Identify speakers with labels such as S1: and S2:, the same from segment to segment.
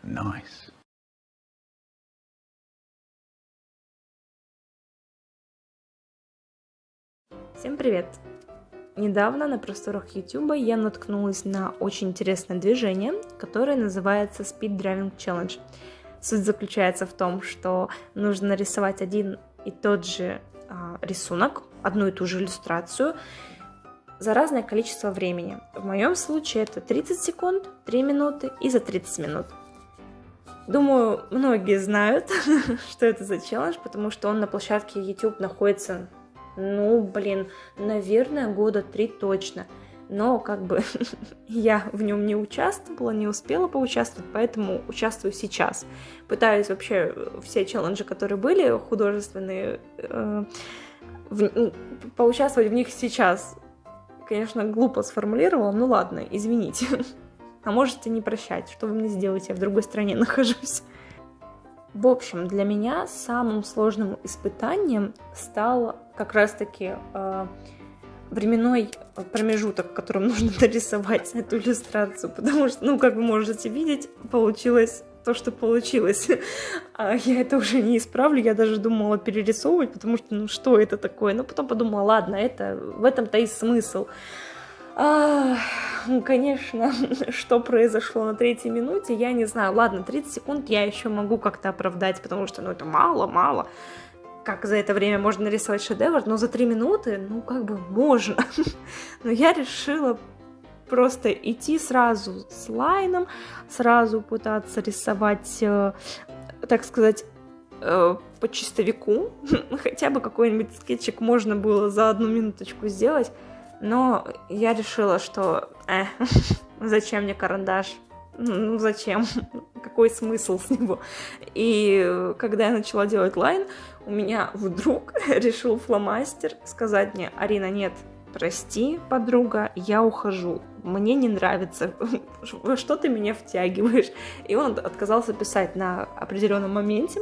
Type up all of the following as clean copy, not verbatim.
S1: Nice.
S2: Всем привет! Недавно на просторах YouTube я наткнулась на очень интересное движение, которое называется Speed Drawing Challenge. Суть заключается в том, что нужно нарисовать один и тот же рисунок, одну и ту же иллюстрацию за разное количество времени. В моем случае это 30 секунд, 3 минуты и за 30 минут. Думаю, многие знают, что это за челлендж, потому что он на площадке YouTube находится, наверное, года 3 точно. Но я в нем не участвовала, не успела поучаствовать, поэтому участвую сейчас. Пытаюсь вообще все челленджи, которые были художественные, поучаствовать в них сейчас. Конечно, глупо сформулировала, ну ладно, извините. А можете не прощать, что вы мне сделаете, я в другой стране нахожусь. В общем, для меня самым сложным испытанием стал как раз-таки временной промежуток, в котором нужно нарисовать эту иллюстрацию, потому что, как вы можете видеть, получилось то, что получилось. А я это уже не исправлю, я даже думала перерисовывать, потому что, что это такое? Но потом подумала, ладно, в этом-то и смысл. Конечно, что произошло на 3-й минуте, я не знаю. Ладно, 30 секунд я еще могу как-то оправдать, потому что, это мало. Как за это время можно нарисовать шедевр, но за 3 минуты, можно. Но я решила просто идти сразу с лайном, сразу пытаться рисовать, так сказать, по чистовику. Хотя бы какой-нибудь скетчик можно было за 1 минуточку сделать. Но я решила, что зачем мне карандаш? Зачем? Какой смысл с него? И когда я начала делать лайн, у меня вдруг решил фломастер сказать мне: Арина, нет, прости, подруга, я ухожу. Мне не нравится, во что ты меня втягиваешь. И он отказался писать на определенном моменте.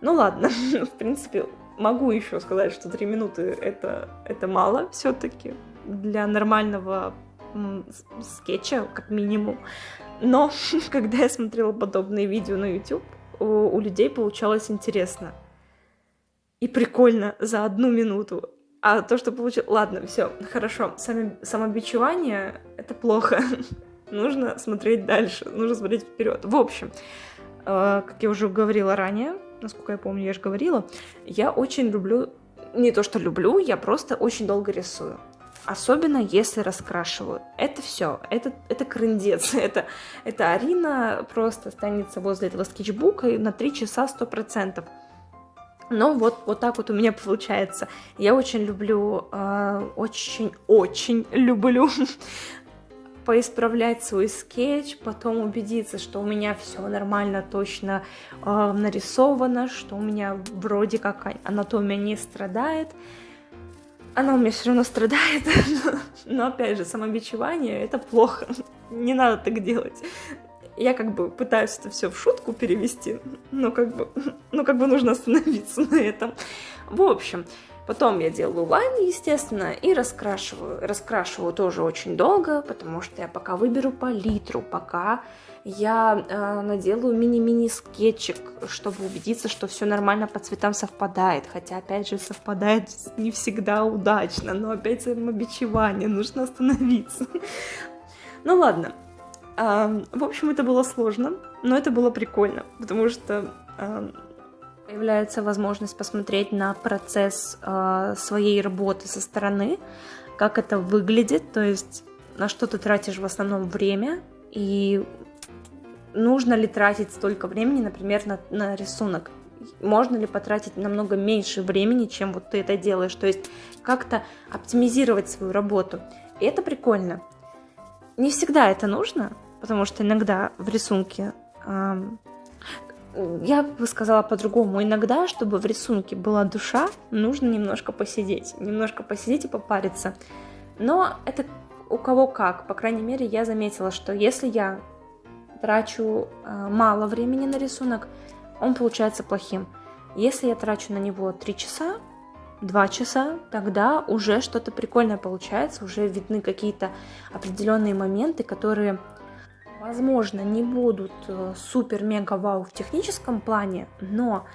S2: Ну ладно, в принципе, могу еще сказать, что 3 минуты это мало все-таки для нормального скетча, как минимум. Но когда я смотрела подобные видео на YouTube, у людей получалось интересно и прикольно за 1 минуту. А то, что получилось... Ладно, все, хорошо. Самобичевание — это плохо. Нужно смотреть дальше, нужно смотреть вперед. В общем, как я уже говорила ранее, насколько я помню, я же говорила, я очень люблю... Не то, что люблю, я просто очень долго рисую. Особенно если раскрашиваю. Это все, это крындец. Это Арина просто останется возле этого скетчбука на 3 часа 100%. Но вот так вот у меня получается. Я очень люблю, очень люблю поисправлять свой скетч, потом убедиться, что у меня все нормально, точно нарисовано, что у меня вроде как анатомия не страдает. Она у меня все равно страдает, но опять же, самобичевание — это плохо, не надо так делать. Я пытаюсь это все в шутку перевести, но нужно остановиться на этом. В общем, потом я делаю лайн, естественно, и раскрашиваю. Раскрашиваю тоже очень долго, потому что я пока выберу палитру, пока я наделаю мини-мини скетчик, чтобы убедиться, что все нормально по цветам совпадает. Хотя, опять же, совпадает не всегда удачно, но опять самобичевание, нужно остановиться. Ну ладно. В общем, это было сложно, но это было прикольно, потому что появляется возможность посмотреть на процесс своей работы со стороны, как это выглядит, то есть на что ты тратишь в основном время, и нужно ли тратить столько времени, например, на рисунок. Можно ли потратить намного меньше времени, чем вот ты это делаешь, то есть как-то оптимизировать свою работу. И это прикольно. Не всегда это нужно, потому что иногда в рисунке, я бы сказала по-другому, иногда, чтобы в рисунке была душа, нужно немножко посидеть и попариться. Но это у кого как. По крайней мере, я заметила, что если я трачу мало времени на рисунок, он получается плохим. Если я трачу на него 3 часа, 2 часа, тогда уже что-то прикольное получается, уже видны какие-то определенные моменты, которые возможно, не будут супер-мега-вау в техническом плане, но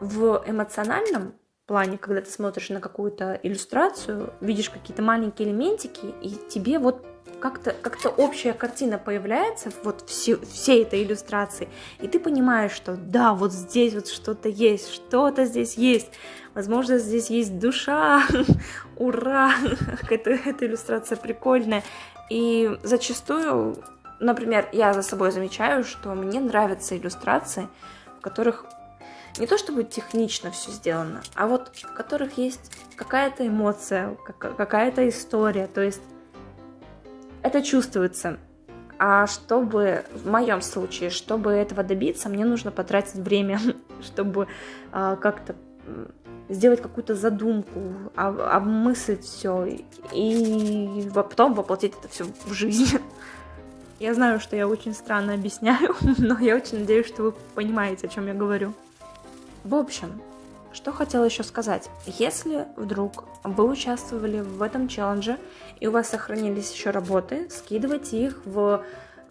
S2: в эмоциональном плане, когда ты смотришь на какую-то иллюстрацию, видишь какие-то маленькие элементики, и тебе вот как-то общая картина появляется вот всей этой иллюстрации, и ты понимаешь, что да, вот здесь вот что-то здесь есть, возможно, здесь есть душа, ура, эта иллюстрация прикольная, и зачастую, например, я за собой замечаю, что мне нравятся иллюстрации, в которых не то чтобы технично все сделано, а вот в которых есть какая-то эмоция, какая-то история, то есть это чувствуется. А чтобы, в моем случае, чтобы этого добиться, мне нужно потратить время, чтобы как-то сделать какую-то задумку, обмыслить все и потом воплотить это все в жизнь. Я знаю, что я очень странно объясняю, но я очень надеюсь, что вы понимаете, о чем я говорю. В общем, что хотела еще сказать. Если вдруг вы участвовали в этом челлендже и у вас сохранились еще работы, скидывайте их в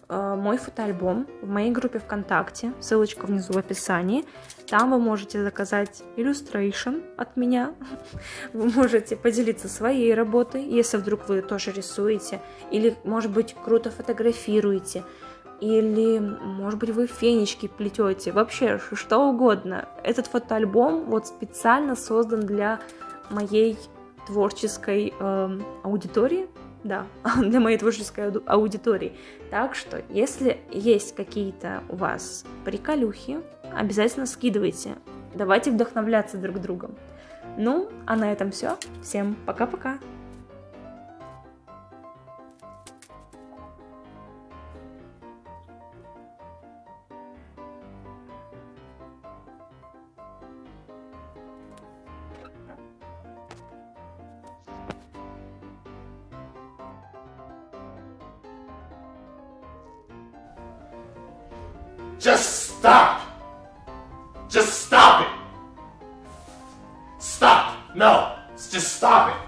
S2: мой фотоальбом в моей группе ВКонтакте. Ссылочка внизу в описании. Там вы можете заказать illustration от меня. Вы можете поделиться своей работой, если вдруг вы тоже рисуете. Или, может быть, круто фотографируете. Или, может быть, вы фенечки плетете, вообще что угодно. Этот фотоальбом вот специально создан для моей творческой аудитории, да, для моей творческой аудитории. Так что, если есть какие-то у вас приколюхи, обязательно скидывайте. Давайте вдохновляться друг другом. Ну, а на этом все. Всем пока-пока.
S1: Just stop! Just stop it! Stop! No! Just stop it!